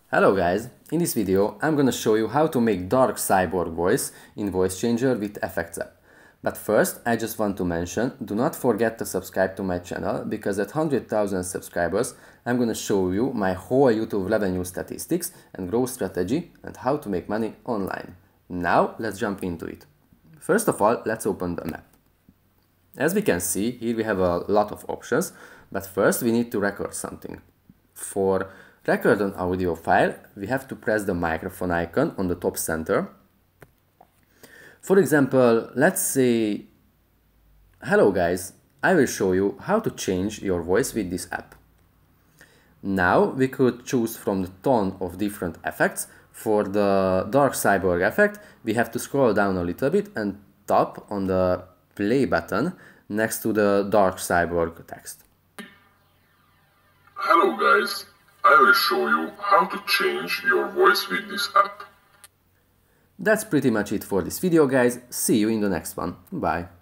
Hello guys, in this video I'm gonna show you how to make dark cyborg voice in Voice Changer with Effects app. But first I just want to mention, do not forget to subscribe to my channel because at 100,000 subscribers I'm gonna show you my whole YouTube revenue statistics and growth strategy and how to make money online. Now let's jump into it. First of all, let's open the map. As we can see, here we have a lot of options, but first we need to record something. For record an audio file, we have to press the microphone icon on the top center. For example, let's say, hello guys, I will show you how to change your voice with this app. Now we could choose from the ton of different effects. For the dark cyborg effect, we have to scroll down a little bit and tap on the play button next to the dark cyborg text. Hello guys, I will show you how to change your voice with this app. That's pretty much it for this video guys, see you in the next one, bye!